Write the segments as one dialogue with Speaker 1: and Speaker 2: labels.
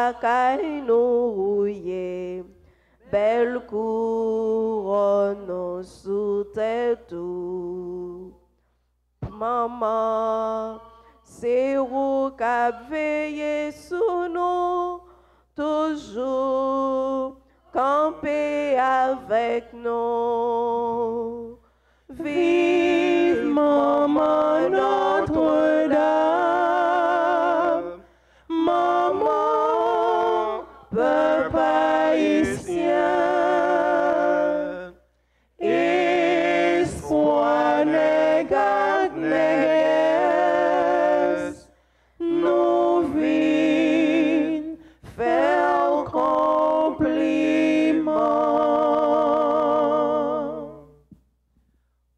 Speaker 1: la caille nous rouillé, belle couronne sous tête tout. Maman, c'est vous qui veillez sur nous, toujours camper avec nous. Vive maman Notre-Dame, maman, peuple haïtien, espoir négat néguès, nous vînes faire compliment.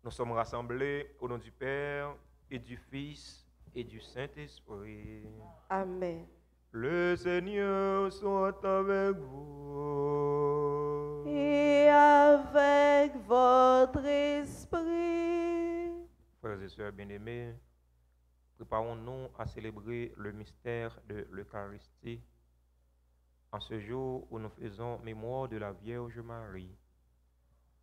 Speaker 2: Nous sommes rassemblés au nom du Père et du Fils et du Saint-Esprit.
Speaker 1: Amen.
Speaker 2: Le Seigneur soit avec vous.
Speaker 1: Et avec votre esprit.
Speaker 2: Frères et sœurs bien-aimés, préparons-nous à célébrer le mystère de l'Eucharistie en ce jour où nous faisons mémoire de la Vierge Marie,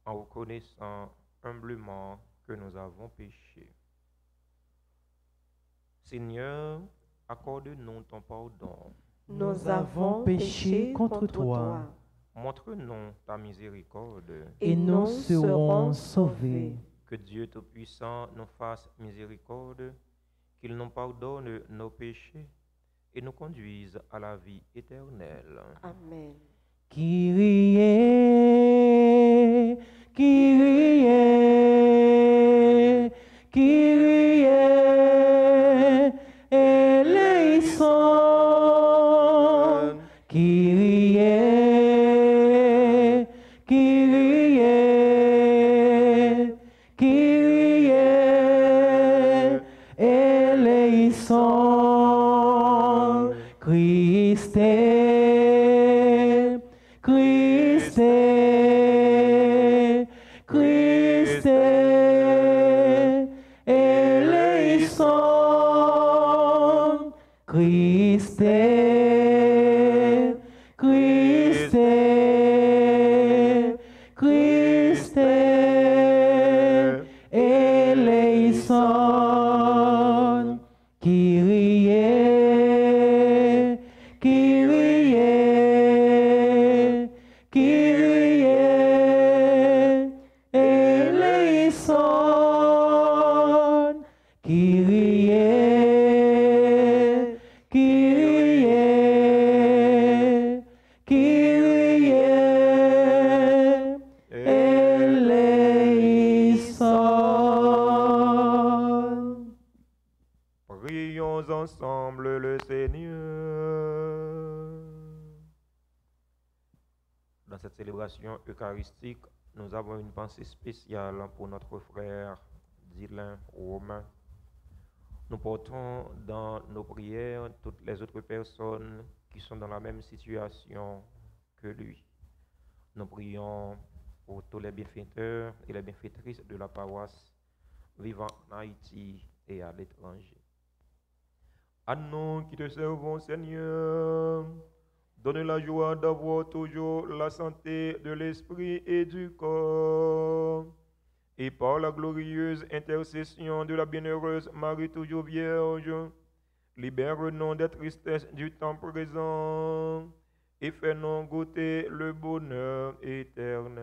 Speaker 2: en reconnaissant humblement que nous avons péché. Seigneur, accorde-nous ton pardon.
Speaker 1: Nous avons péché contre toi.
Speaker 2: Montre-nous ta miséricorde.
Speaker 3: Et nous serons sauvés.
Speaker 2: Que Dieu Tout-Puissant nous fasse miséricorde, qu'il nous pardonne nos péchés et nous conduise à la vie éternelle.
Speaker 1: Amen.
Speaker 3: Kyrie, Kyrie, Kyrie, eleison. Kyrie, Kyrie, Kyrie, eleison. Christe, Christe, Christe, eleison. Christe, Christe, Christe, eleison. Kyrie, Kyrie, Kyrie, eleison. Kyrie, Kyrie, Kyrie, eleison.
Speaker 2: Prions ensemble le Seigneur. Dans cette célébration eucharistique, nous avons une pensée spéciale pour notre frère Dylan Romain. Nous portons dans nos prières toutes les autres personnes qui sont dans la même situation que lui. Nous prions pour tous les bienfaiteurs et les bienfaitrices de la paroisse vivant en Haïti et à l'étranger. À nous qui te servons, Seigneur, donne la joie d'avoir toujours la santé de l'esprit et du corps. Et par la glorieuse intercession de la bienheureuse Marie toujours Vierge, libère-nous des tristesses du temps présent et fais-nous goûter le bonheur éternel.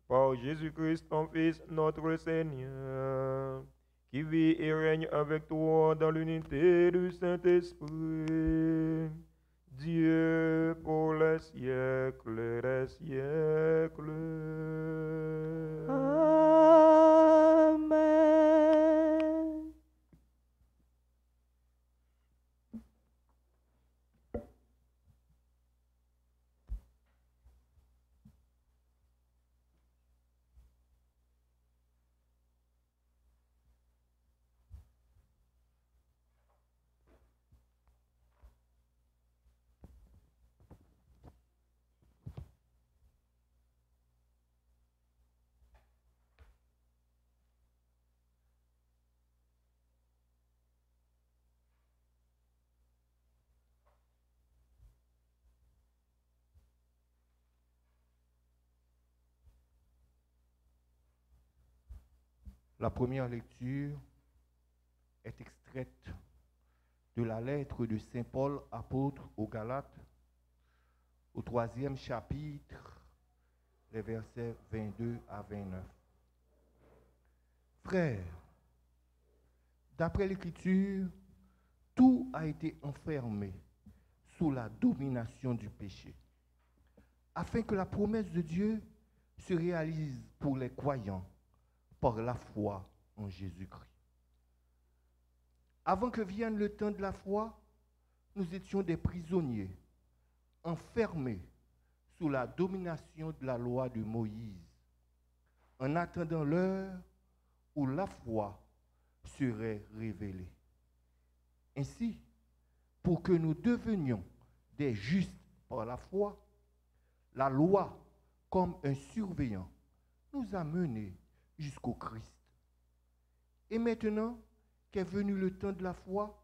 Speaker 2: Par Jésus-Christ, ton Fils, notre Seigneur, qui vit et règne avec toi dans l'unité du Saint-Esprit, Dieu pour les siècles des siècles.
Speaker 1: Amen.
Speaker 4: La première lecture est extraite de la lettre de Saint Paul, apôtre aux Galates, au 3e chapitre, les versets 22 à 29. Frères, d'après l'Écriture, tout a été enfermé sous la domination du péché, afin que la promesse de Dieu se réalise pour les croyants par la foi en Jésus-Christ. Avant que vienne le temps de la foi, nous étions des prisonniers, enfermés sous la domination de la loi de Moïse, en attendant l'heure où la foi serait révélée. Ainsi, pour que nous devenions des justes par la foi, la loi, comme un surveillant, nous a menés jusqu'au Christ. Et maintenant qu'est venu le temps de la foi,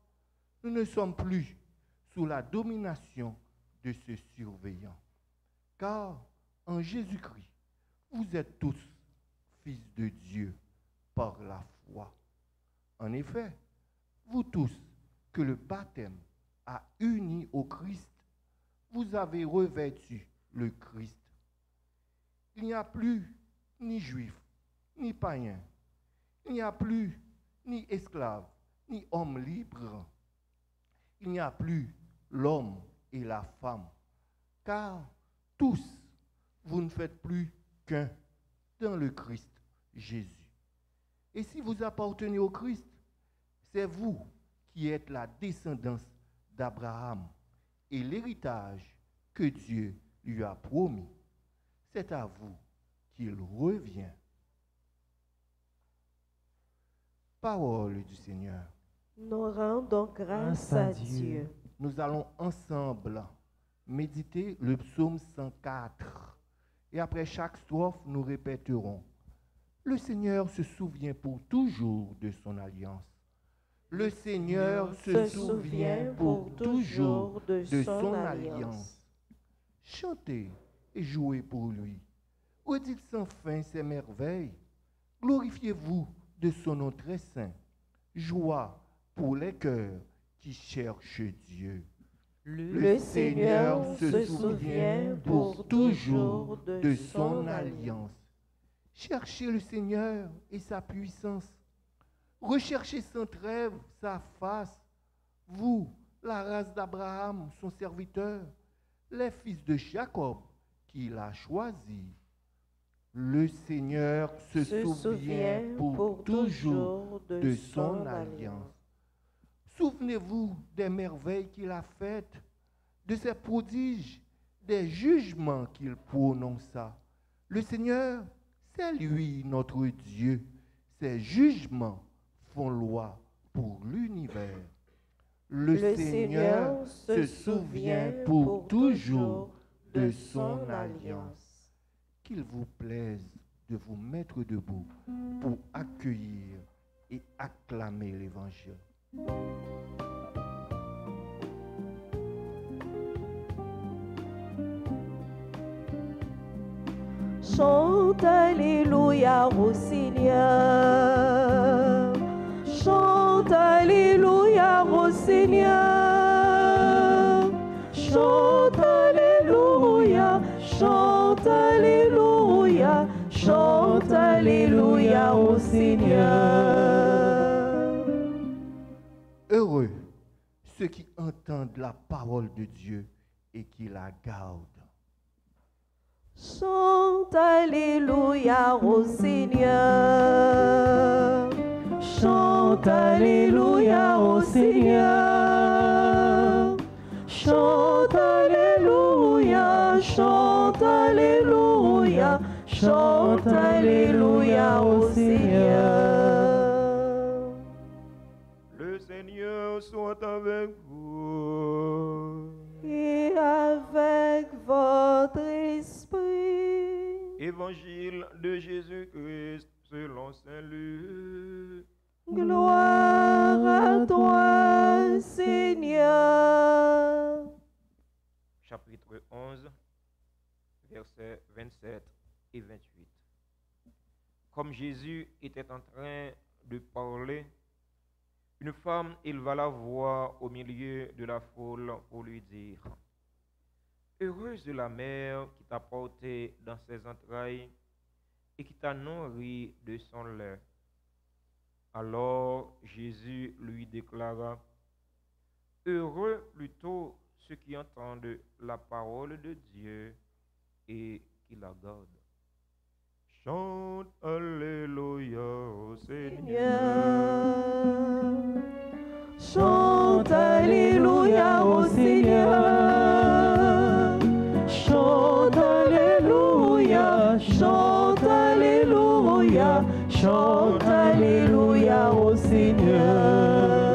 Speaker 4: nous ne sommes plus sous la domination de ce surveillant. Car en Jésus-Christ, vous êtes tous fils de Dieu par la foi. En effet, vous tous que le baptême a unis au Christ, vous avez revêtu le Christ. Il n'y a plus ni juif, ni païen. Il n'y a plus ni esclave, ni homme libre. Il n'y a plus l'homme et la femme. Car tous, vous ne faites plus qu'un dans le Christ Jésus. Et si vous appartenez au Christ, c'est vous qui êtes la descendance d'Abraham et l'héritage que Dieu lui a promis. C'est à vous qu'il revient. Parole du Seigneur.
Speaker 1: Nous rendons grâce à Dieu.
Speaker 4: Nous allons ensemble méditer le psaume 104. Et après chaque strophe, nous répéterons: le Seigneur se souvient pour toujours de son alliance. Le Seigneur se souvient pour toujours de son alliance. Chantez et jouez pour lui. Redites sans fin ses merveilles. Glorifiez-vous de son nom très saint. Joie pour les cœurs qui cherchent Dieu.
Speaker 1: Le Seigneur se souvient pour toujours de son alliance.
Speaker 4: Cherchez le Seigneur et sa puissance. Recherchez sans trêve sa face. Vous, la race d'Abraham, son serviteur, les fils de Jacob qu'il a choisis. Le Seigneur se souvient pour toujours de son alliance. Souvenez-vous des merveilles qu'il a faites, de ses prodiges, des jugements qu'il prononça. Le Seigneur, c'est lui notre Dieu. Ses jugements font loi pour l'univers. Le Seigneur se souvient pour toujours de son alliance. Qu'il vous plaise de vous mettre debout pour accueillir et acclamer l'Évangile.
Speaker 1: Chante Alléluia au Seigneur. Chante Alléluia au Seigneur. Chante Alléluia. Chante Alléluia. Chante Alléluia au Seigneur.
Speaker 4: Heureux ceux qui entendent la parole de Dieu et qui la gardent.
Speaker 1: Chante Alléluia au Seigneur. Chante Alléluia au Seigneur. Chante Alléluia. Chante Alléluia. Chante Alléluia au Seigneur.
Speaker 2: Le Seigneur soit avec vous.
Speaker 1: Et avec votre esprit.
Speaker 2: Évangile de Jésus-Christ selon Saint Luc.
Speaker 1: Gloire à toi, Seigneur.
Speaker 2: Chapitre 11, versets 27 et 28. comme Jésus était en train de parler, une femme éleva la voix au milieu de la foule pour lui dire: Heureuse de la mère qui t'a porté dans ses entrailles et qui t'a nourri de son lait. Alors Jésus lui déclara: Heureux plutôt ceux qui entendent la parole de Dieu et qui la gardent. Chante Alléluia au Seigneur.
Speaker 1: Chante Alléluia au Seigneur. Chante Alléluia, chante Alléluia, chante Alléluia au Seigneur.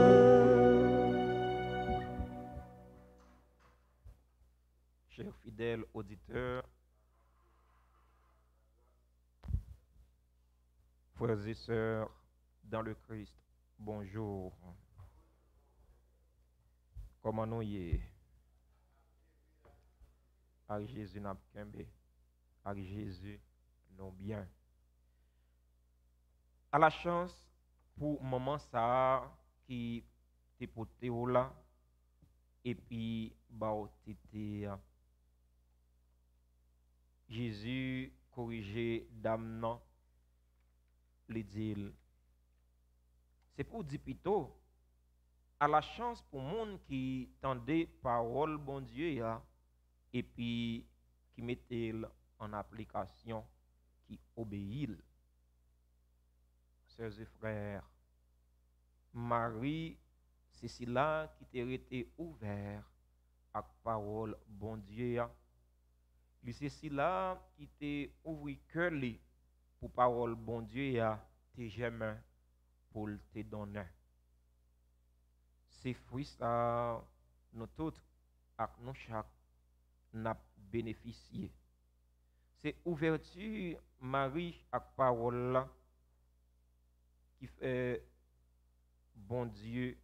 Speaker 2: Chers fidèles auditeurs, frères et sœurs dans le Christ, bonjour. Comment nous y est? Avec Jésus n'a qu'un bé. Avec Jésus nous bien. À la chance pour maman ça qui t'es porté là et puis bah t'étais Jésus corrigé dame non les dit c'est pour dire plutôt à la chance pour monde qui tendait parole bon Dieu ya et puis qui mettait en application, qui obéit. Sœurs et frères, Marie, c'est cela qui t'a été ouvert à la parole bon Dieu ya. C'est cela qui t'a ouvert cœur pour parole bon Dieu ya, tes jamais pour te donner. Ces fruits ça nous tous ak nous chaque n'a bénéficié. C'est ouverture Marie à parole là qui fait bon Dieu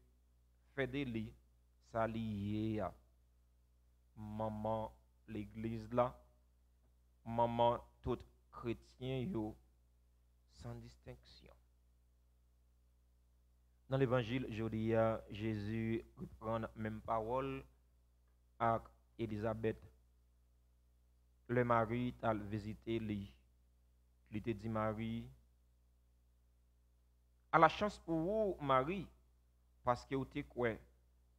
Speaker 2: fait de lui ça lié à maman l'église là, maman tout chrétien yo sans distinction. Dans l'évangile, aujourd'hui, Jésus reprend la même parole avec Élisabeth. Le mari t'a visité lui. Il te dit Marie, à la chance pour vous, Marie, parce que vous te quoi,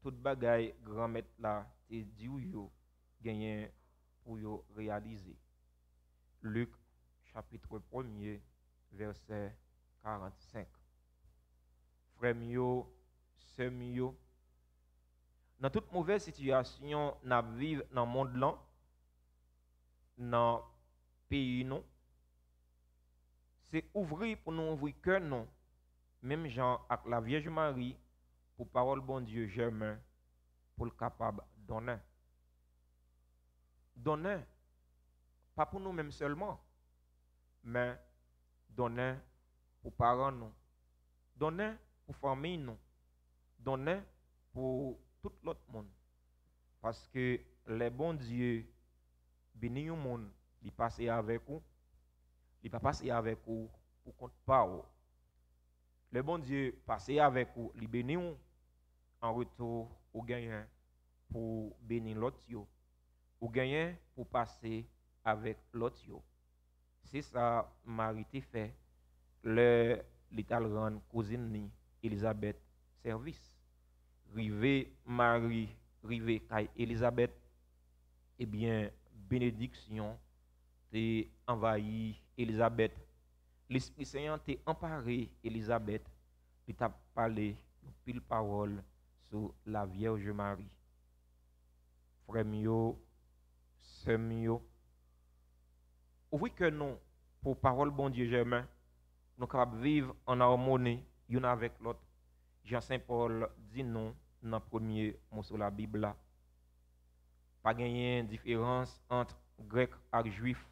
Speaker 2: toute bagaille grand-mère là, te dit ou yo, gagné pour yo réaliser. Luc, chapitre 1er, verset 45. Frère mio, sœur mio, dans toute mauvaise situation, nous vivons dans le monde là, dans le pays non, c'est ouvrir pour nous ouvrir cœur non, même Jean avec la Vierge Marie, pour parole bon Dieu germain, pour le capable donner. Donner, pas pour nous-mêmes seulement, mais donner pour parents nous, donner pour famille nous, donner pour tout l'autre monde. Parce que les bons dieux, bénis au monde, ils passent avec vous, ils ne passent pas avec vous pour compte pas. Les bons dieux passent avec vous, ils bénissent en retour au gagnant pour bénir l'autre, au gagnant pour passer avec l'autre. C'est ça, Marie t'a fait, l'Italien cousine Elisabeth service. Rivé Marie, rivé Kai Elisabeth, eh bien, bénédiction t'est envahi Elisabeth. L'Esprit Saint t'est emparé Elisabeth, il t'a parlé de pile parole sur la Vierge Marie. Frère mio, sœur mio, ouvrez que nous, pour parole bon Dieu germain, nous capables vivre en harmonie, l'un avec l'autre. Jean Saint-Paul dit non dans le premier mot sur la Bible là. Pas de différence entre grec et juif.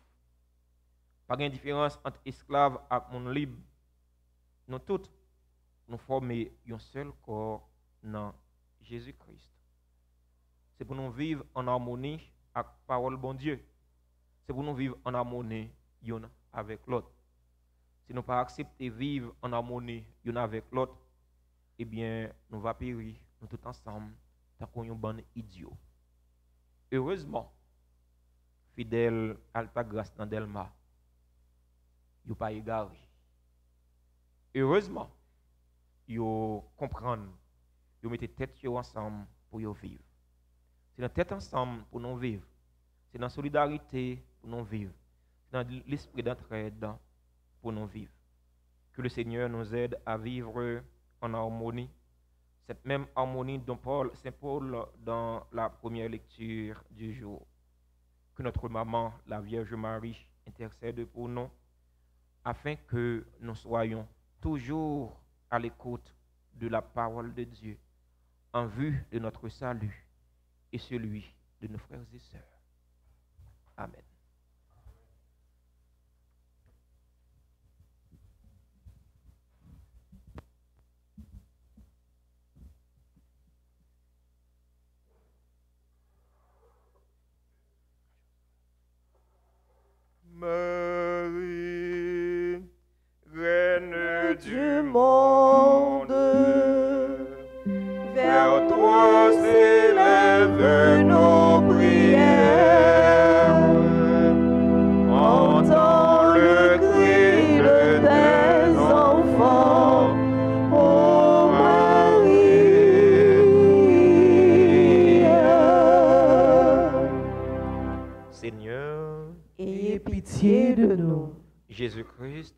Speaker 2: Pas de différence entre esclave et monde libre. Nous tous, nous formons un seul corps dans Jésus-Christ. C'est pour nous vivre en harmonie avec la parole bon Dieu. C'est pour nous vivre en harmonie l'un avec l'autre. si nous pas accepter vivre en harmonie l'un avec l'autre, eh bien, nous va périr, nous tous ensemble, tant qu'on est un bon idiot. Heureusement, fidèle Alta Grâce dans Delma, ils pas égaré. Heureusement, ils comprennent, ils mettent tête ensemble pour vivre. C'est dans tête ensemble pour nous vivre. C'est dans la solidarité pour nous vivre. C'est dans l'esprit d'entraide pour nous vivre. Que le Seigneur nous aide à vivre en harmonie. Cette même harmonie dont Saint Paul dans la première lecture du jour. Que notre maman, la Vierge Marie, intercède pour nous, afin que nous soyons toujours à l'écoute de la parole de Dieu, en vue de notre salut et celui de nos frères et sœurs. Amen.
Speaker 5: Marie, reine
Speaker 1: Du monde, vers toi s'élèvent nos prières. Entends le cri de tes enfants, ô Marie.
Speaker 2: Seigneur,
Speaker 1: Ayez pitié de nous.
Speaker 2: Jésus-Christ,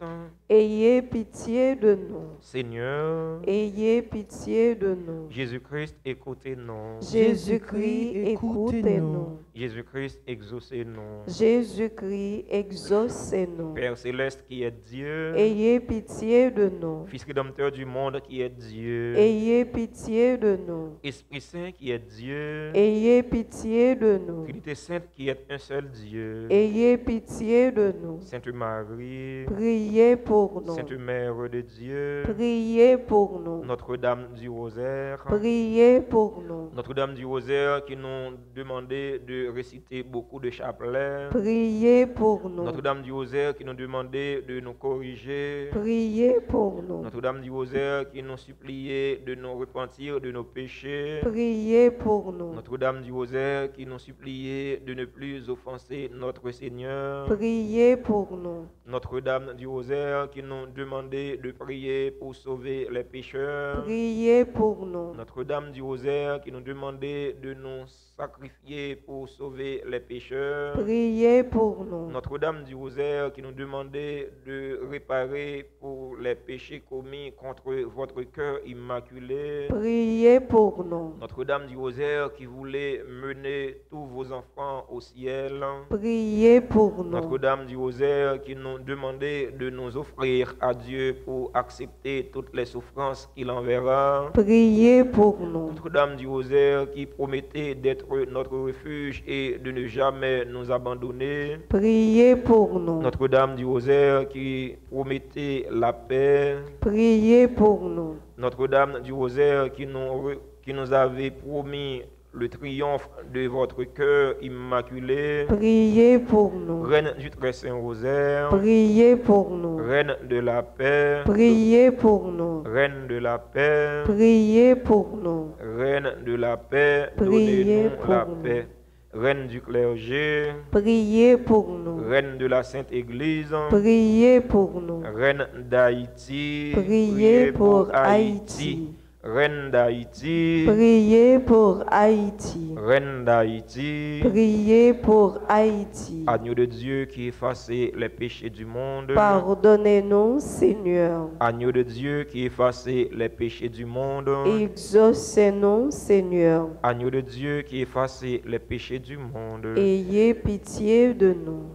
Speaker 1: Ayez pitié de nous.
Speaker 2: Seigneur,
Speaker 1: Ayez pitié de nous.
Speaker 2: Jésus-Christ, écoutez-nous.
Speaker 1: Jésus-Christ, écoutez-nous.
Speaker 2: Jésus-Christ, exaucez-nous.
Speaker 1: Jésus-Christ, exaucez-nous.
Speaker 2: Père céleste qui est Dieu,
Speaker 1: Ayez pitié de nous.
Speaker 2: Fils rédempteur du monde qui est Dieu,
Speaker 1: Ayez pitié de nous.
Speaker 2: Esprit Saint qui est Dieu,
Speaker 1: Ayez pitié de nous.
Speaker 2: Trinité Sainte qui est un seul Dieu,
Speaker 1: Ayez pitié de nous.
Speaker 2: Sainte Marie,
Speaker 1: Priez pour nous.
Speaker 2: Sainte Mère de Dieu,
Speaker 1: Priez pour nous.
Speaker 2: Notre-Dame du Rosaire,
Speaker 1: Priez pour nous.
Speaker 2: Notre-Dame du Rosaire qui nous demandait de réciter beaucoup de chapelets,
Speaker 1: Priez pour nous.
Speaker 2: Notre-Dame du Rosaire qui nous demandait de nous corriger,
Speaker 1: Priez pour nous.
Speaker 2: Notre-Dame du Rosaire qui nous suppliait de nous repentir de nos péchés,
Speaker 1: Priez pour nous.
Speaker 2: Notre-Dame du Rosaire qui nous suppliait de ne plus offenser notre Seigneur,
Speaker 1: Priez pour nous.
Speaker 2: Notre-Dame du Rosaire qui nous demandait de prier pour sauver les pécheurs,
Speaker 1: Priez pour nous.
Speaker 2: Notre-Dame du Rosaire qui nous demandait de nous sacrifier pour sauver les pécheurs,
Speaker 1: Priez pour nous.
Speaker 2: Notre-Dame du Rosaire qui nous demandait de réparer pour les péchés commis contre votre cœur immaculé,
Speaker 1: Priez pour nous.
Speaker 2: Notre-Dame du Rosaire qui voulait mener tous vos enfants au ciel,
Speaker 1: Priez pour nous.
Speaker 2: Notre-Dame du Rosaire qui nous demandait de nous offrir à Dieu pour accepter toutes les souffrances qu'il enverra,
Speaker 1: Priez pour nous.
Speaker 2: Notre-Dame du Rosaire qui promettait d'être notre refuge et de ne jamais nous abandonner,
Speaker 1: Priez pour nous.
Speaker 2: Notre-Dame du Rosaire qui promettait la paix,
Speaker 1: Priez pour nous.
Speaker 2: Notre-Dame du Rosaire qui nous avait promis le triomphe de votre cœur immaculé,
Speaker 1: Priez pour nous.
Speaker 2: Reine du très saint rosaire,
Speaker 1: Priez pour nous.
Speaker 2: Reine de la paix,
Speaker 1: Priez pour nous.
Speaker 2: Reine de la paix,
Speaker 1: Priez pour nous.
Speaker 2: Reine de la paix,
Speaker 1: Priez
Speaker 2: donnez-nous la
Speaker 1: pour nous.
Speaker 2: paix. Reine du clergé,
Speaker 1: Priez pour nous.
Speaker 2: Reine de la Sainte Église,
Speaker 1: Priez pour nous.
Speaker 2: Reine d'Haïti,
Speaker 1: Priez pour Haïti.
Speaker 2: Reine d'Haïti,
Speaker 1: Priez pour Haïti.
Speaker 2: Reine d'Haïti,
Speaker 1: Priez pour Haïti.
Speaker 2: Agneau de Dieu qui effaçait les péchés du monde,
Speaker 1: Pardonnez-nous, Seigneur.
Speaker 2: Agneau de Dieu qui effaçait les péchés du monde,
Speaker 1: Exaucez-nous, Seigneur.
Speaker 2: Agneau de Dieu qui effaçait les péchés du monde.
Speaker 1: Ayez pitié de nous,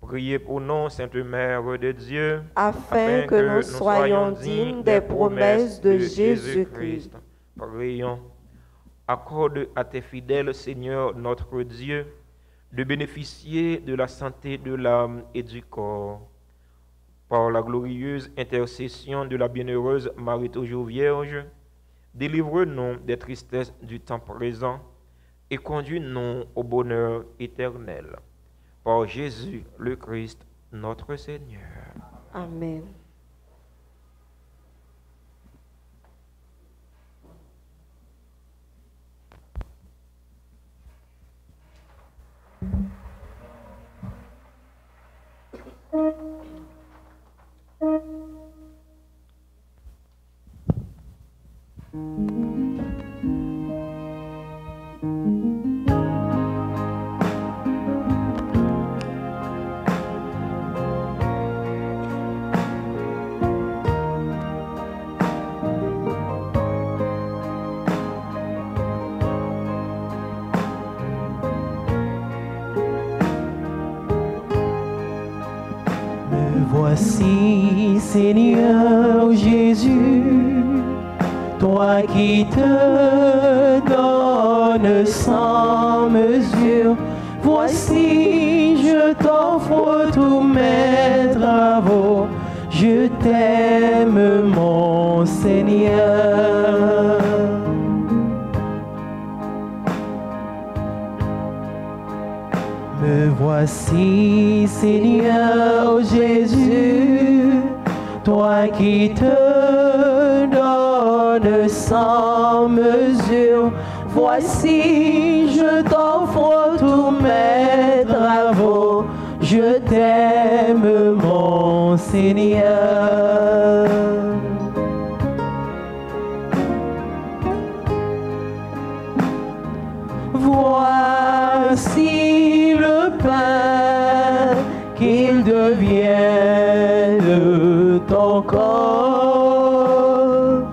Speaker 2: Priez pour nous, Sainte Mère de Dieu,
Speaker 1: afin que nous soyons dignes des promesses de Jésus-Christ.
Speaker 2: Prions. Accorde à tes fidèles, Seigneur notre Dieu, de bénéficier de la santé de l'âme et du corps. Par la glorieuse intercession de la bienheureuse Marie toujours Vierge, délivre-nous des tristesses du temps présent et conduis-nous au bonheur éternel. Par Jésus le Christ, notre Seigneur.
Speaker 1: Amen.
Speaker 3: Voici, Seigneur Jésus, toi qui te donnes sans mesure. Voici, je t'offre tous mes travaux. Je t'aime, mon Seigneur. Me voici, Seigneur Jésus, toi qui te donnes sans mesure. Voici, je t'offre tous mes travaux. Je t'aime, mon Seigneur. Voici le pain, qu'il devienne ton corps.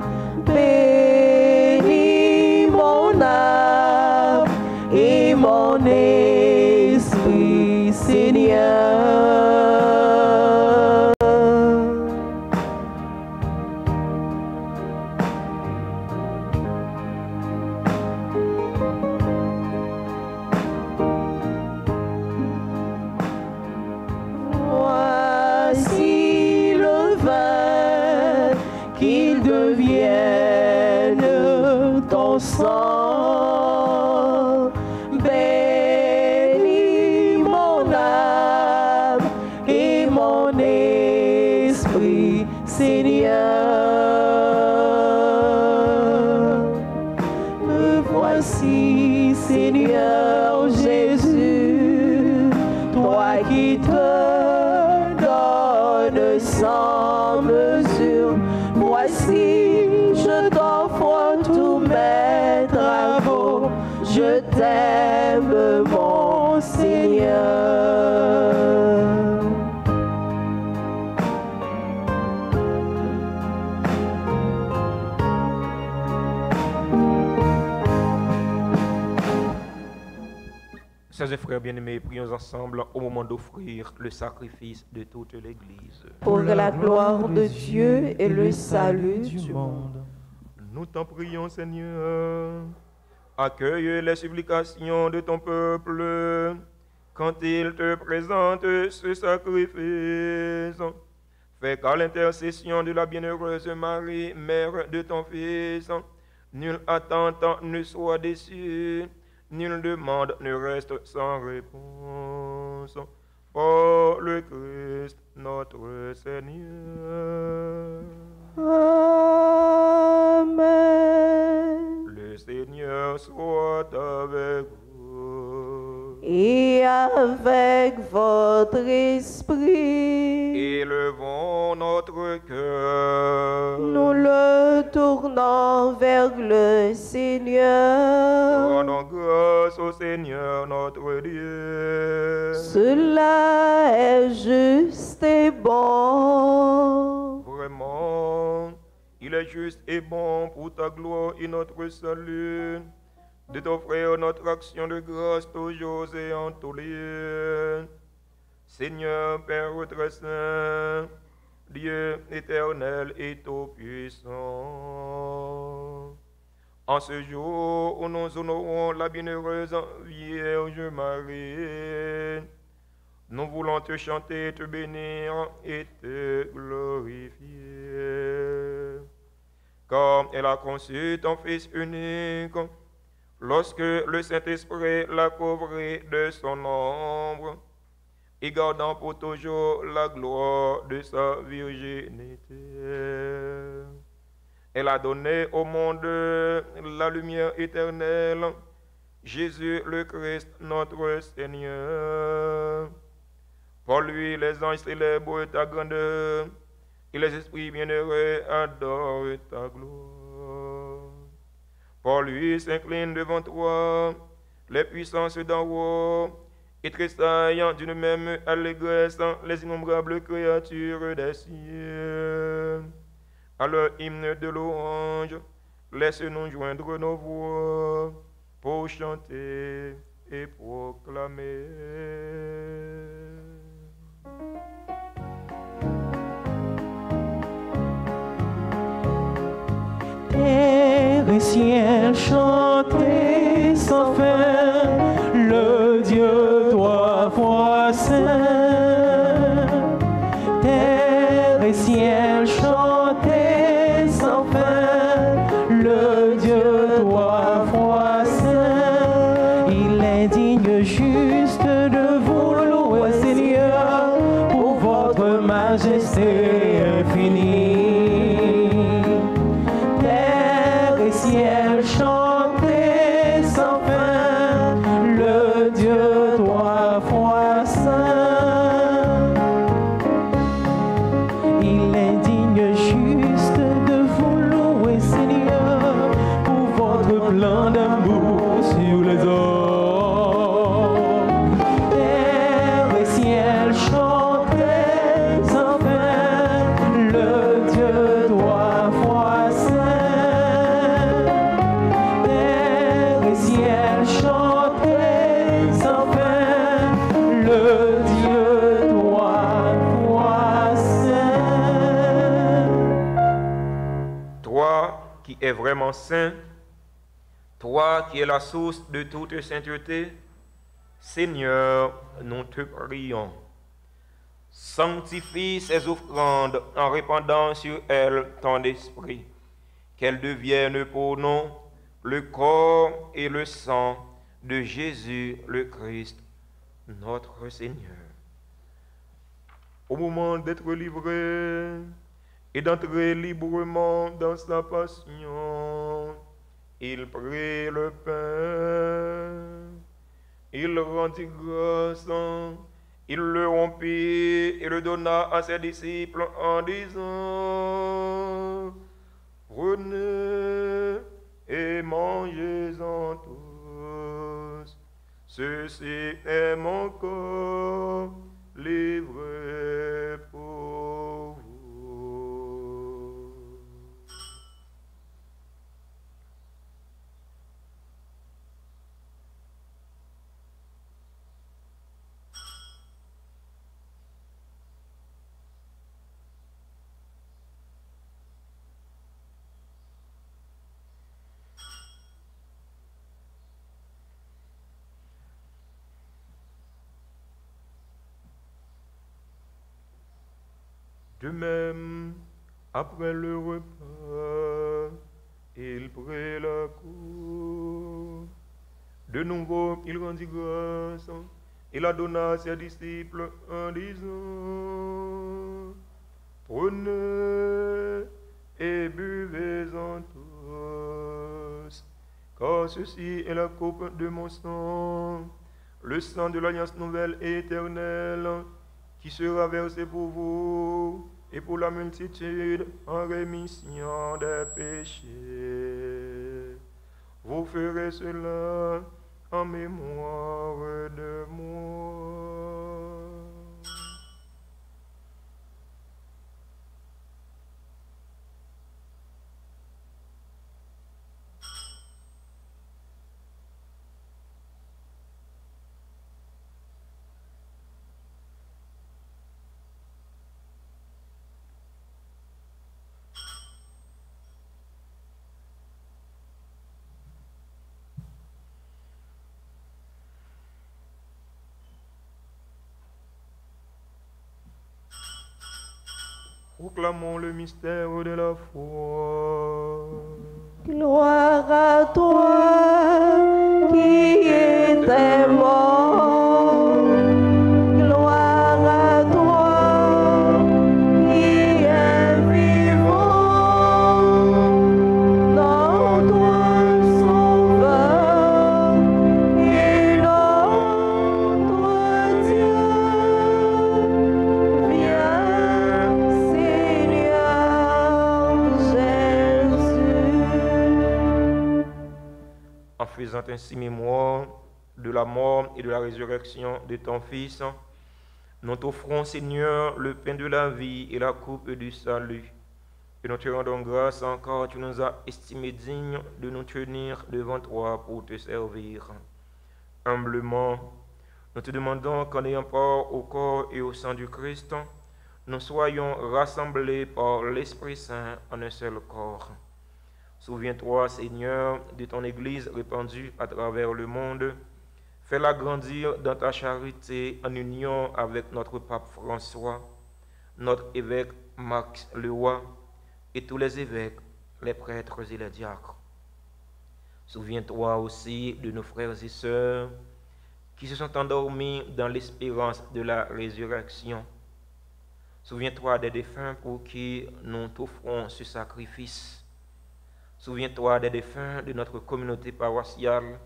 Speaker 3: Bénis mon âme et mon esprit, Seigneur. Voici le vin, qu'il devienne ton sang. Bénis mon âme et mon esprit, Seigneur. Me voici, Seigneur Jésus, toi qui te donnes sans mesure. Voici, je t'offre tous mes travaux. Je t'aime, mon Seigneur.
Speaker 2: Chers frères bien-aimés, prions ensemble au moment d'offrir le sacrifice de toute l'Église.
Speaker 1: Pour la gloire de Dieu et le salut du monde.
Speaker 5: Nous t'en prions, Seigneur. Accueille les supplications de ton peuple quand il te présente ce sacrifice. Fais qu'à l'intercession de la bienheureuse Marie, mère de ton Fils, nulle attente ne soit déçue, nulle demande ne reste sans réponse. Par le Christ, notre Seigneur.
Speaker 1: Amen.
Speaker 5: Le Seigneur soit avec vous.
Speaker 1: Et avec votre esprit,
Speaker 5: Élevons notre cœur.
Speaker 1: nous le tournons vers le Seigneur.
Speaker 5: Rendons grâce au Seigneur notre Dieu.
Speaker 1: Cela est juste et bon.
Speaker 5: Vraiment, il est juste et bon pour ta gloire et notre salut de t'offrir notre action de grâce toujours et en tous lieux. Seigneur, Père très saint, Dieu éternel et tout-puissant, en ce jour où nous honorons la bienheureuse Vierge Marie, nous voulons te chanter, te bénir et te glorifier. Car elle a conçu ton Fils unique, lorsque le Saint-Esprit l'a couvert de son ombre, et gardant pour toujours la gloire de sa virginité. Elle a donné au monde la lumière éternelle, Jésus le Christ, notre Seigneur. Pour lui, les anges célèbrent ta grandeur, et les esprits bienheureux adorent ta gloire. Pour lui s'inclinent devant toi les puissances d'en haut, et tressaillent d'une même allégresse les innombrables créatures des cieux. À leur hymne de louange, laisse-nous joindre nos voix pour chanter et proclamer.
Speaker 3: Terre et ciel, chantez sans fin le Dieu trois fois saint. Terre et ciel, chantez sans fin le Dieu trois fois saint. Il est digne juste de vous louer, Seigneur, pour votre majesté infinie. Ciel, chantez sans fin le Dieu trois fois saint. Il est digne juste de vous louer, Seigneur, pour votre plan d'amour sur les hommes. Terre et ciel, chantez sans fin le Dieu trois fois saint.
Speaker 5: Qui est vraiment saint, toi qui es la source de toute sainteté, Seigneur, nous te prions. Sanctifie ces offrandes en répandant sur elles ton esprit, qu'elles deviennent pour nous le corps et le sang de Jésus le Christ, notre Seigneur. Au moment d'être livré et d'entrer librement dans sa passion, il prit le pain, il rendit grâce, il le rompit et le donna à ses disciples en disant: prenez et mangez-en tous, ceci est mon corps livré pour vous. De même, après le repas, il prit la coupe. De nouveau, il rendit grâce et la donna à ses disciples en disant: prenez et buvez-en tous, car ceci est la coupe de mon sang, le sang de l'alliance nouvelle et éternelle, qui sera versé pour vous et pour la multitude en rémission des péchés. Vous ferez cela en mémoire de moi. Proclamons le mystère de la foi.
Speaker 1: Gloire à toi qui étais mort. Gloire
Speaker 2: faisant ainsi mémoire de la mort et de la résurrection de ton Fils, nous t'offrons, Seigneur, le pain de la vie et la coupe du salut. Et nous te rendons grâce encore, tu nous as estimés dignes de nous tenir devant toi pour te servir. Humblement, nous te demandons qu'en ayant part au corps et au sang du Christ, nous soyons rassemblés par l'Esprit Saint en un seul corps. Souviens-toi, Seigneur, de ton Église répandue à travers le monde. Fais-la grandir dans ta charité en union avec notre pape François, notre évêque Max Leroy et tous les évêques, les prêtres et les diacres. Souviens-toi aussi de nos frères et sœurs qui se sont endormis dans l'espérance de la résurrection. Souviens-toi des défunts pour qui nous t'offrons ce sacrifice. Souviens-toi des défunts de notre communauté paroissiale,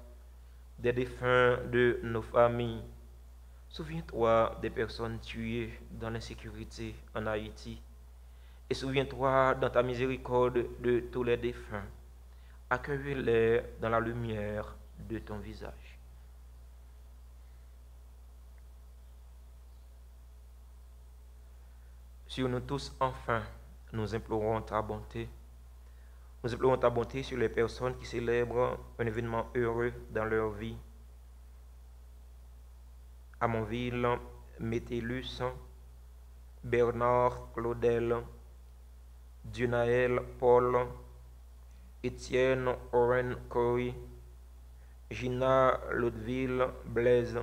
Speaker 2: des défunts de nos familles. Souviens-toi des personnes tuées dans l'insécurité en Haïti. Et souviens-toi dans ta miséricorde de tous les défunts. Accueille-les dans la lumière de ton visage. Sur nous tous, enfin, nous implorons ta bonté. Nous implorons ta bonté sur les personnes qui célèbrent un événement heureux dans leur vie. Amonville, Métellus, Bernard, Claudel, Dunaël, Paul, Étienne, Oren, Corey, Gina, Ludville, Blaise,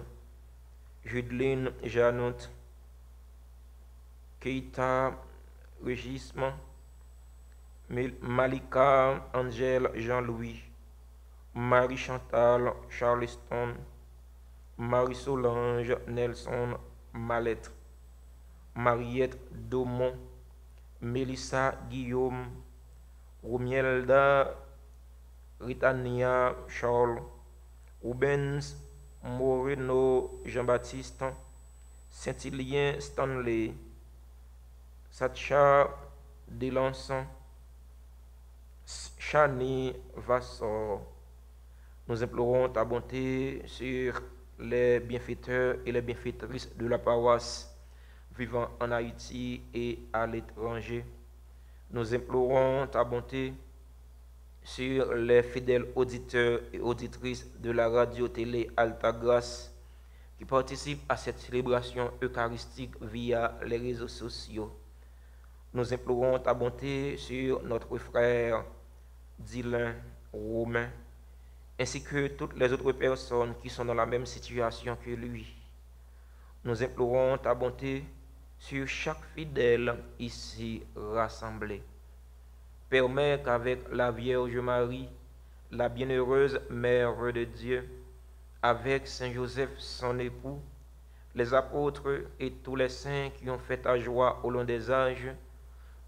Speaker 2: Judeline, Janotte, Keita, Régisme, Malika, Angèle, Jean-Louis, Marie-Chantal, Charleston, Marie-Solange, Nelson, Mallette, Mariette, Daumont, Mélissa, Guillaume, Romielda, Ritania, Charles, Rubens, Moreno, Jean-Baptiste, Saint-Hilien, Stanley, Sacha, Delançon, Chani, Vassor. Nous implorons ta bonté sur les bienfaiteurs et les bienfaitrices de la paroisse vivant en Haïti et à l'étranger. Nous implorons ta bonté sur les fidèles auditeurs et auditrices de la radio-télé Alta Grace qui participent à cette célébration eucharistique via les réseaux sociaux. Nous implorons ta bonté sur notre frère Dylan Romain, ainsi que toutes les autres personnes qui sont dans la même situation que lui. Nous implorons ta bonté sur chaque fidèle ici rassemblé. Permets qu'avec la Vierge Marie, la bienheureuse Mère de Dieu, avec Saint Joseph son époux, les apôtres et tous les saints qui ont fait ta joie au long des âges,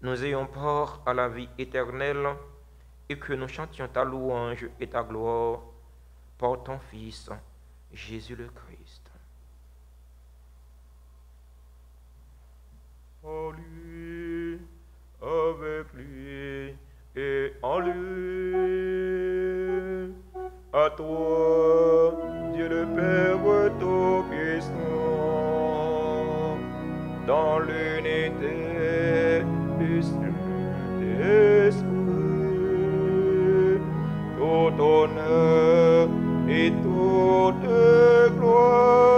Speaker 2: nous ayons part à la vie éternelle et que nous chantions ta louange et ta gloire par ton Fils, Jésus le Christ.
Speaker 5: En lui, avec lui et en lui, à toi, Dieu le Père Tout-Puissant, dans l'unité du Saint-Esprit, tout honneur et toute gloire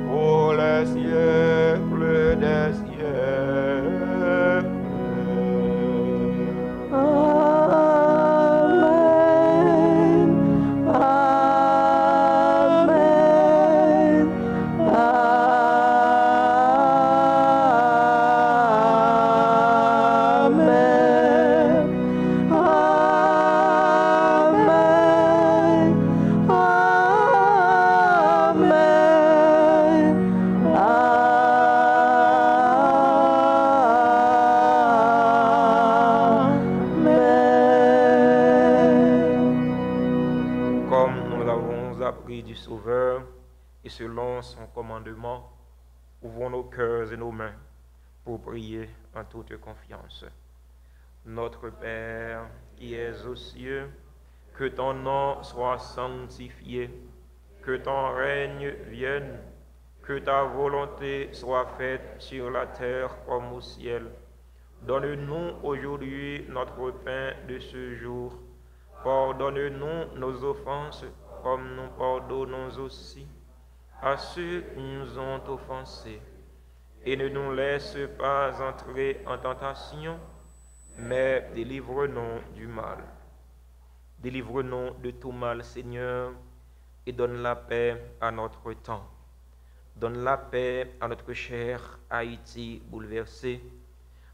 Speaker 5: pour les siècles des siècles.
Speaker 1: Amen. Amen.
Speaker 2: Du Sauveur et selon son commandement, ouvrons nos cœurs et nos mains pour prier en toute confiance. Notre Père qui es aux cieux,
Speaker 5: Que ton nom soit sanctifié, que ton règne vienne, que ta volonté soit faite sur la terre comme au ciel. Donne-nous aujourd'hui notre pain de ce jour. Pardonne-nous nos offenses comme nous pardonnons aussi à ceux qui nous ont offensés. Et ne nous laisse pas entrer en tentation, mais délivre-nous du mal. Délivre-nous de tout mal, Seigneur, et donne la paix à notre temps. Donne la paix à notre cher Haïti bouleversé.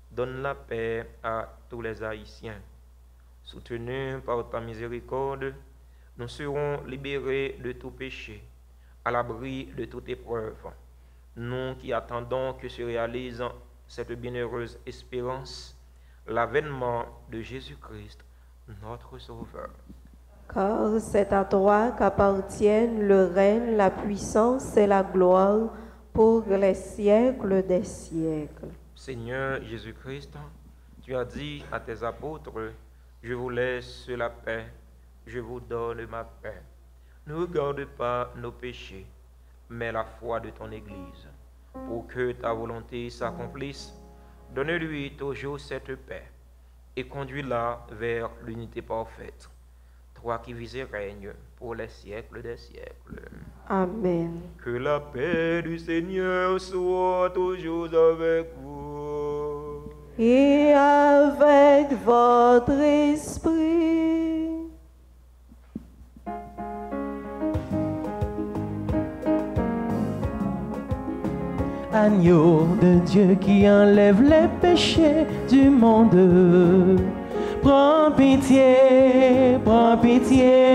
Speaker 5: Donne la paix à tous les Haïtiens. Soutenus par ta miséricorde, nous serons libérés de tout péché, à l'abri de toute épreuve. Nous qui attendons que se réalise cette bienheureuse espérance, l'avènement de Jésus-Christ, notre Sauveur.
Speaker 1: Car c'est à toi qu'appartiennent le règne, la puissance et la gloire pour les siècles des siècles.
Speaker 5: Seigneur Jésus-Christ, tu as dit à tes apôtres, je vous laisse la paix, je vous donne ma paix. Ne regarde pas nos péchés, mais la foi de ton Église. Pour que ta volonté s'accomplisse, donne-lui toujours cette paix et conduis-la vers l'unité parfaite. Toi qui vis et règnes pour les siècles des siècles.
Speaker 1: Amen.
Speaker 5: Que la paix du Seigneur soit toujours avec vous.
Speaker 1: Et avec votre esprit.
Speaker 3: Agneau de Dieu qui enlève les péchés du monde. Prends pitié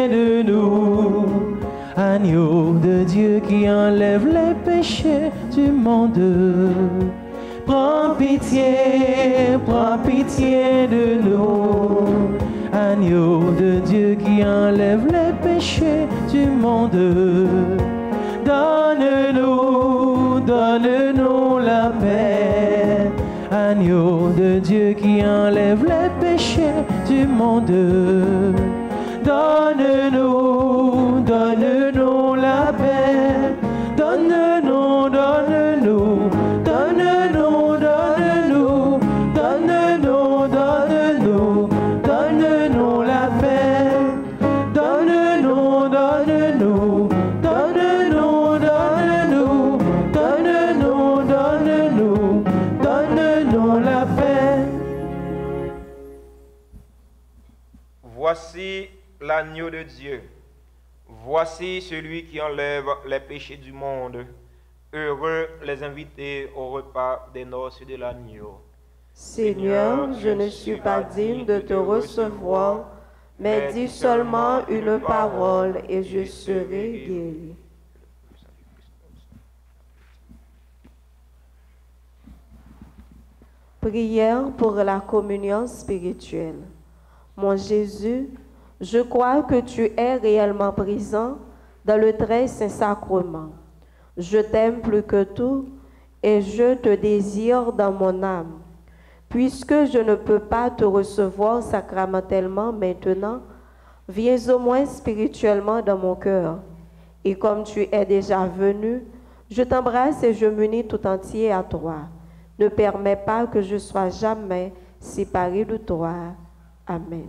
Speaker 3: de nous. Agneau de Dieu qui enlève les péchés du monde. Prends pitié de nous. Agneau de Dieu qui enlève les péchés du monde. Donne-nous la paix. Agneau de Dieu qui enlève les péchés du monde. Donne-nous la paix. Donne-nous la paix. Donne-nous la paix.
Speaker 5: Voici l'agneau de Dieu. Voici celui qui enlève les péchés du monde. Heureux les invités au repas des noces de l'agneau.
Speaker 1: Seigneur, je ne suis pas digne de te recevoir, mais dis seulement une parole et je serai guéri. Prière pour la communion spirituelle. Mon Jésus, je crois que tu es réellement présent dans le très saint sacrement. Je t'aime plus que tout et je te désire dans mon âme. Puisque je ne peux pas te recevoir sacramentellement maintenant, viens au moins spirituellement dans mon cœur. Et comme tu es déjà venu, je t'embrasse et je m'unis tout entier à toi. Ne permets pas que je sois jamais séparé de toi. Amen.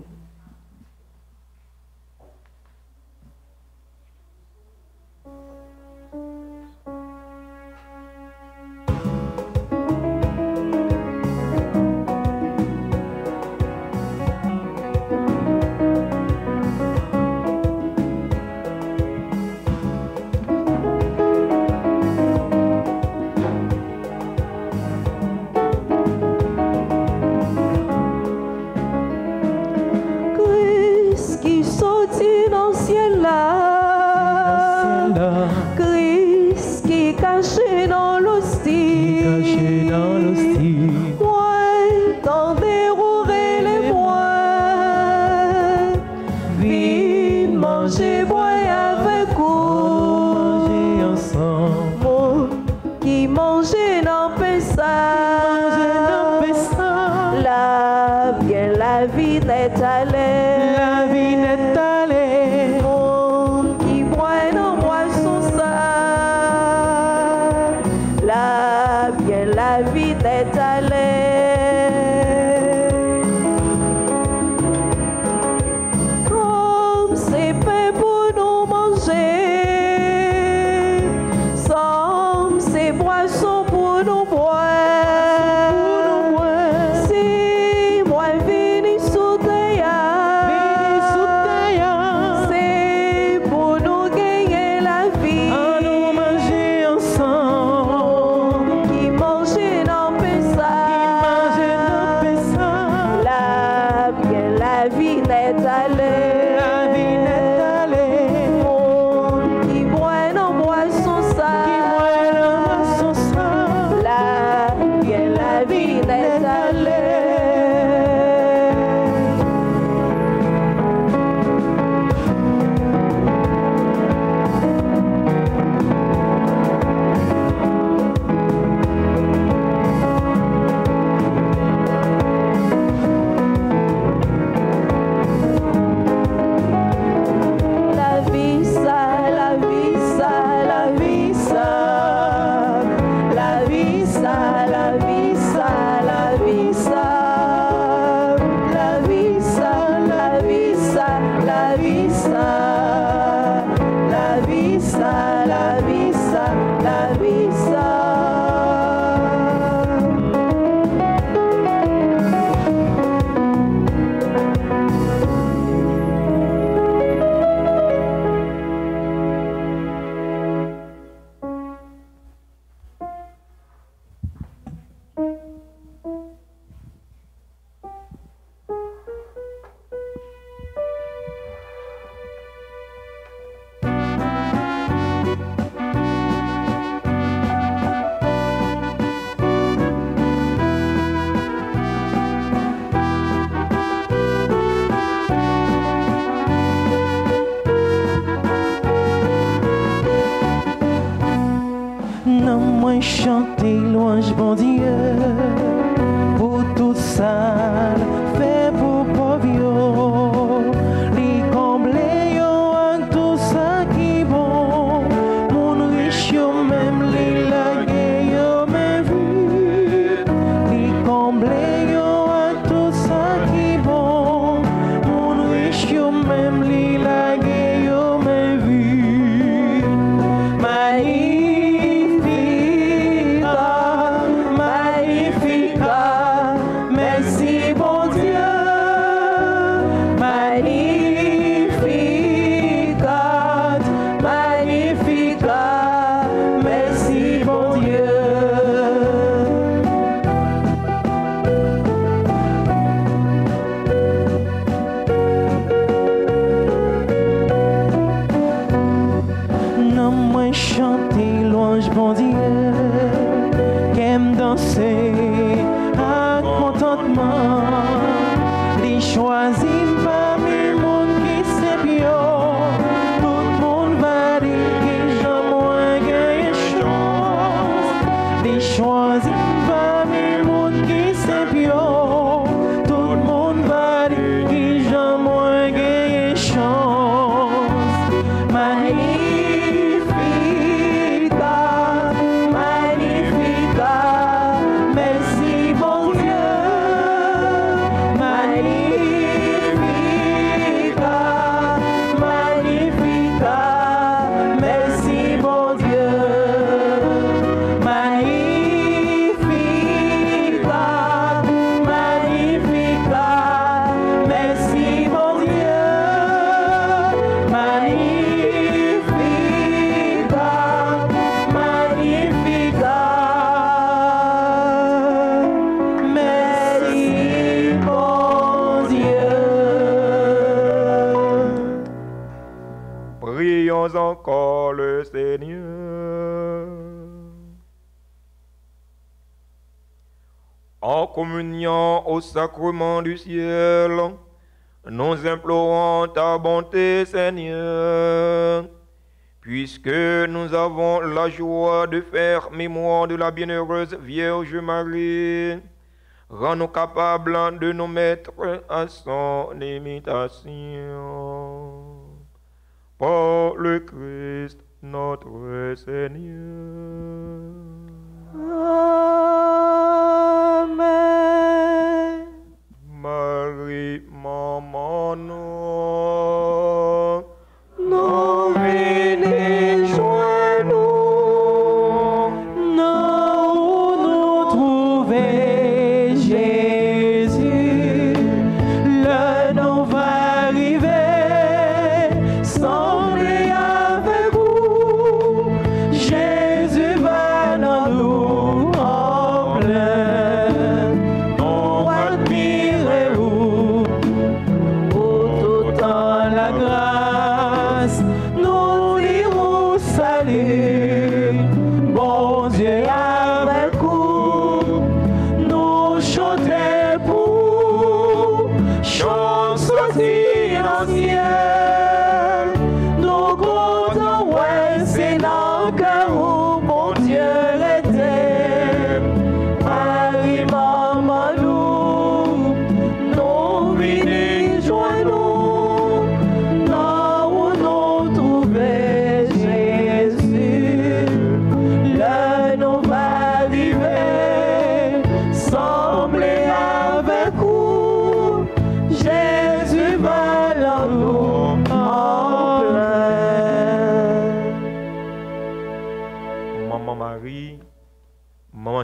Speaker 1: La vie n'est allée
Speaker 3: Chanter louange bon Dieu pour tout ça fait pour pauvre les combler yo ak tout ça qui bon mon riche yo même les laguer yo même vu les combler yo ak tout ça qui bon mon riche yo même les laguer yo même vu merci bon Dieu, Magnificat, Magnificat, merci bon Dieu. Non, moi chanter louange bon Dieu, qu'aime danser. Les choisis parmi le monde qui s'est bien. Tout le monde va dire que j'ai moins gagné chance. Les choisis parmi le monde qui s'est bien. Tout le monde va dire que j'ai moins gagné chance. Magnificat, Magnificat, merci bon Dieu.
Speaker 5: Prions encore le Seigneur. En communion au sacrement du ciel, nous implorons ta bonté, Seigneur, puisque nous avons la joie de faire mémoire de la bienheureuse Vierge Marie. Rends-nous capables de nous mettre à son imitation. Par le Christ notre Seigneur.
Speaker 1: Amen.
Speaker 5: Marie, maman, non.
Speaker 3: Non, venez joindre-nous, non, nous trouver Jésus. Le nom va arriver, semblez avec vous. Jésus va dans nous en plein.
Speaker 5: Non,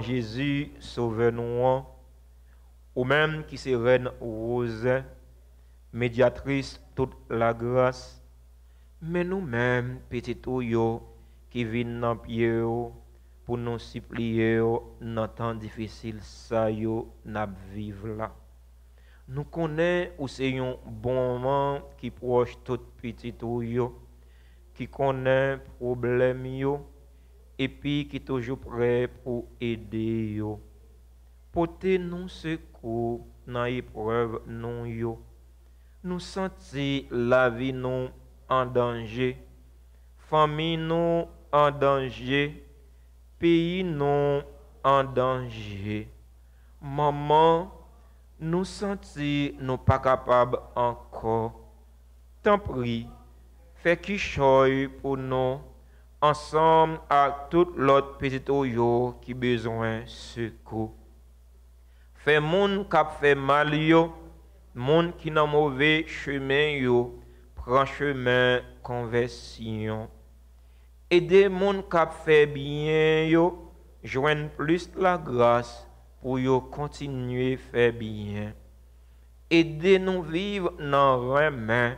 Speaker 2: Jésus, sauve-nous, ou même qui c'est Reine Rose, médiatrice toute la grâce, mais nous-mêmes, petits yo, qui viennent dans pied pour nous supplier dans temps difficile, ça yo n'a vivre là. Nous connaissons où c'est un bon moment qui proche tout petit yo, qui connaît problème yo, et puis qui est toujours prêt pour aider yo. Porter nous secours dans l'épreuve non yo. Nous sentir la vie nous en danger, famille nous en danger, pays nous en danger. Maman, nous sentir nous pas capables encore. Tant pis, fais qui choisit pour nous, ensemble avec tout l'autre petit yo qui besoin de secours. Fais moun k'ap fait mal yo, moun qui nan mauvais chemin yo, prend chemin conversion. Aidez moun k'ap fait bien yo, joindre plus la grâce pour yo continuer faire bien. Aidez nous vivre dans remède,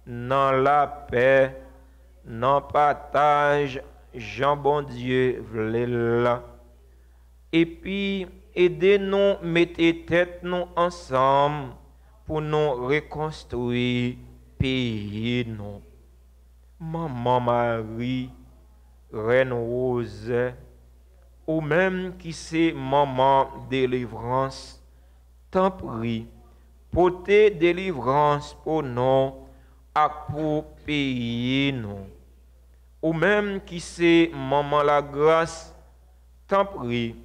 Speaker 2: dans la paix, dans partage, Jean bon Dieu vle là. Et puis aidez-nous, mettez tête nous ensemble pour nous reconstruire pays nous. Maman Marie, Reine Rose, ou même qui c'est maman délivrance, t'en prie, portez délivrance pour nous et pour pays nous. Ou même qui c'est maman la grâce, t'en prie,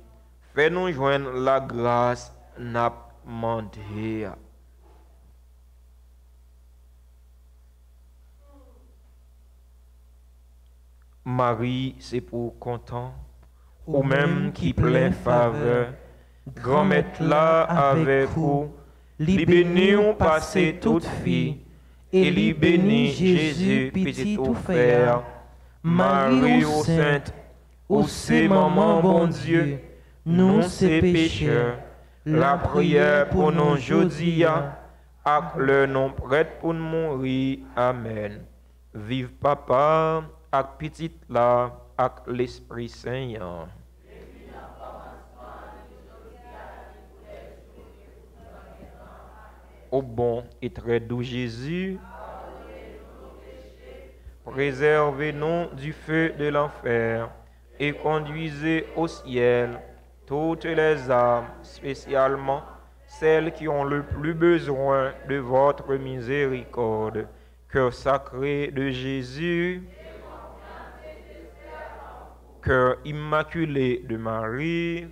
Speaker 2: fais-nous joindre la grâce n'a demandé. Marie, c'est pour content, ou même qui plein faveur, grand maître là avec vous, li béni ou passé toute fille, et li béni Jésus, petit tout frère, Marie ou sainte, ou c'est maman bon Dieu, nous c'est pécheurs, la prière pour nous jodi ak le nom prête pour nous mourir. Amen. Vive papa, ak petit là, ak l'Esprit Saint. Ô bon et très doux Jésus, préservez-nous du feu de l'enfer et conduisez au ciel toutes les âmes, spécialement celles qui ont le plus besoin de votre miséricorde. Cœur sacré de Jésus, cœur immaculé de Marie,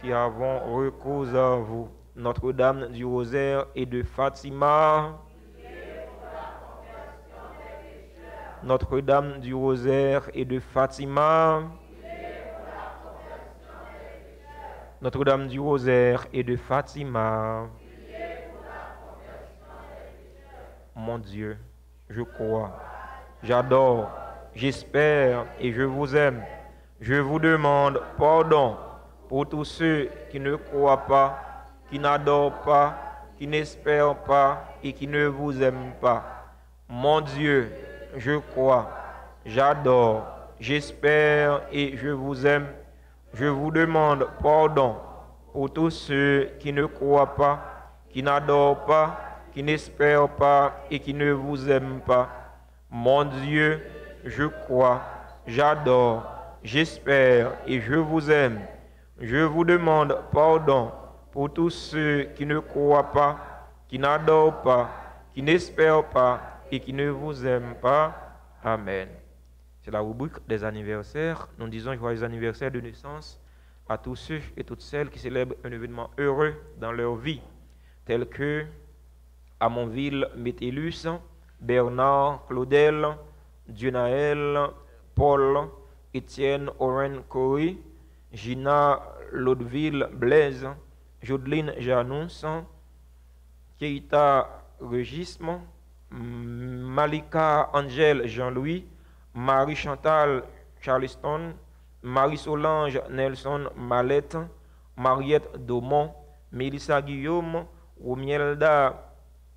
Speaker 2: qui avons recours à vous, Notre-Dame du Rosaire et de Fatima, Notre-Dame du Rosaire et de Fatima, Notre-Dame du Rosaire et de Fatima. Mon Dieu, je crois, j'adore, j'espère et je vous aime. Je vous demande pardon pour tous ceux qui ne croient pas, qui n'adorent pas, qui n'espèrent pas et qui ne vous aiment pas. Mon Dieu, je crois, j'adore, j'espère et je vous aime. Je vous demande pardon pour tous ceux qui ne croient pas, qui n'adorent pas, qui n'espèrent pas et qui ne vous aiment pas. Mon Dieu, je crois, j'adore, j'espère et je vous aime. Je vous demande pardon pour tous ceux qui ne croient pas, qui n'adorent pas, qui n'espèrent pas et qui ne vous aiment pas. Amen. C'est la rubrique des anniversaires. Nous disons joyeux anniversaire de naissance à tous ceux et toutes celles qui célèbrent un événement heureux dans leur vie, tel que Amonville Métellus, Bernard Claudel, Dionaël, Paul, Étienne Oren Corey, Gina Laudeville Blaise, Jodeline Janus, Keita Regisme, Malika Angèle Jean-Louis, Marie Chantal Charleston, Marie-Solange Nelson Mallette, Mariette Daumont, Mélissa Guillaume, Romielda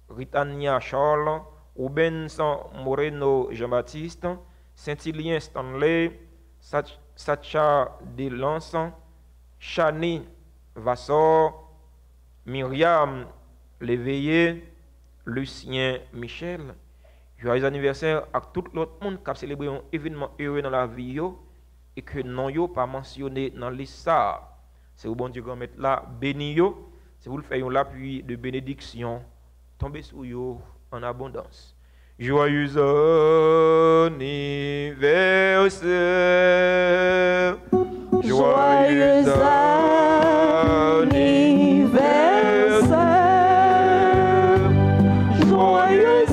Speaker 2: Ritania Charles, Benson Moreno Jean-Baptiste, Saint-Hilien Stanley, Sacha Delanson, Chani Vassor, Myriam Léveillé, Lucien Michel. Joyeux anniversaire à tout l'autre monde qui a célébré un événement heureux dans la vie et que non yo pas mentionné dans l'histoire. C'est au bon Dieu qu'on met là béni yo, c'est vous le faites l'appui de bénédiction tomber sur yo en abondance. Joyeux anniversaire.
Speaker 1: Joyeux anniversaire. Joyeux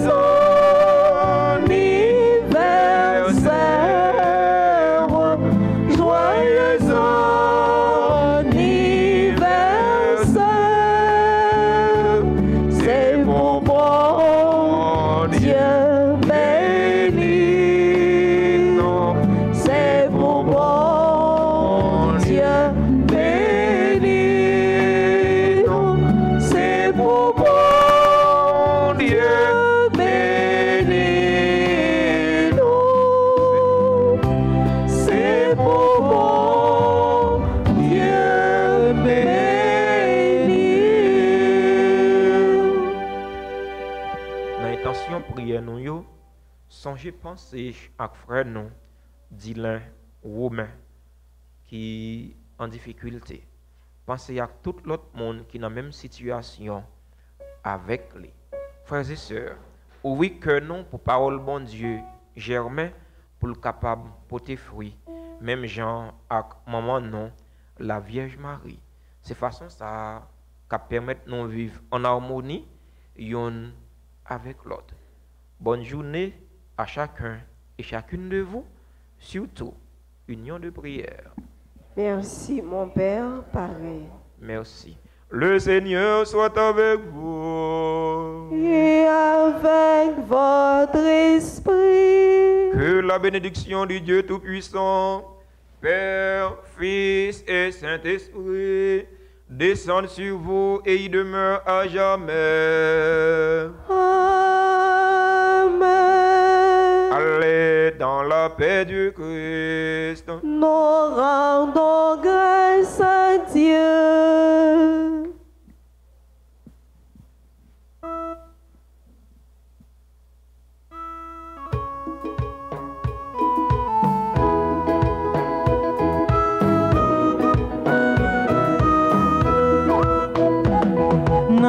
Speaker 1: anniversaire. Joyeux anniversaire. C'est mon bon Dieu béni. C'est mon bon Dieu béni. C'est mon bon Dieu béni. C'est mon bon Dieu béni.
Speaker 2: Dans l'intention prière nous yo, songez penser à frère nous, Dylan Romain, qui en difficulté. Pensez à tout l'autre monde qui est dans la même situation avec lui. Frères et sœurs, ouvrez que non pour parole bon Dieu, germain pour le capable porter fruit. Même Jean avec maman non, la Vierge Marie. C'est façon ça qui permet de nous vivre en harmonie yon avec l'autre. Bonne journée à chacun et chacune de vous, surtout union de prière.
Speaker 1: Merci, mon Père, pareil.
Speaker 2: Merci.
Speaker 5: Le Seigneur soit avec vous.
Speaker 1: Et avec votre esprit.
Speaker 5: Que la bénédiction du Dieu Tout-Puissant, Père, Fils et Saint-Esprit, descende sur vous et y demeure à jamais.
Speaker 1: Amen.
Speaker 5: Allez dans la paix du Christ.
Speaker 1: Nous rendons grâce à Dieu.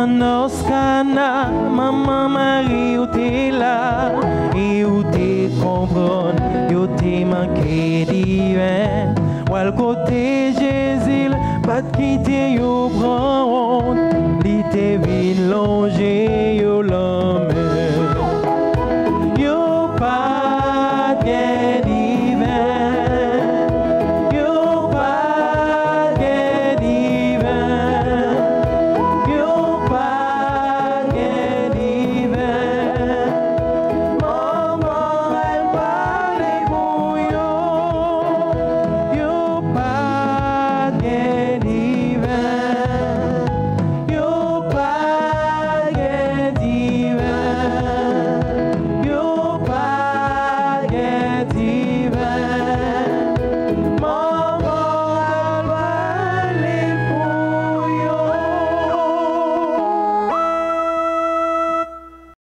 Speaker 3: Noskana, maman Marie, ou t'es là, et où t'es comprendre, yo t'es manqué divin. Ou à côté Jésus, pas de quitter, yo prend honte, li t'es vin longer, yo l'en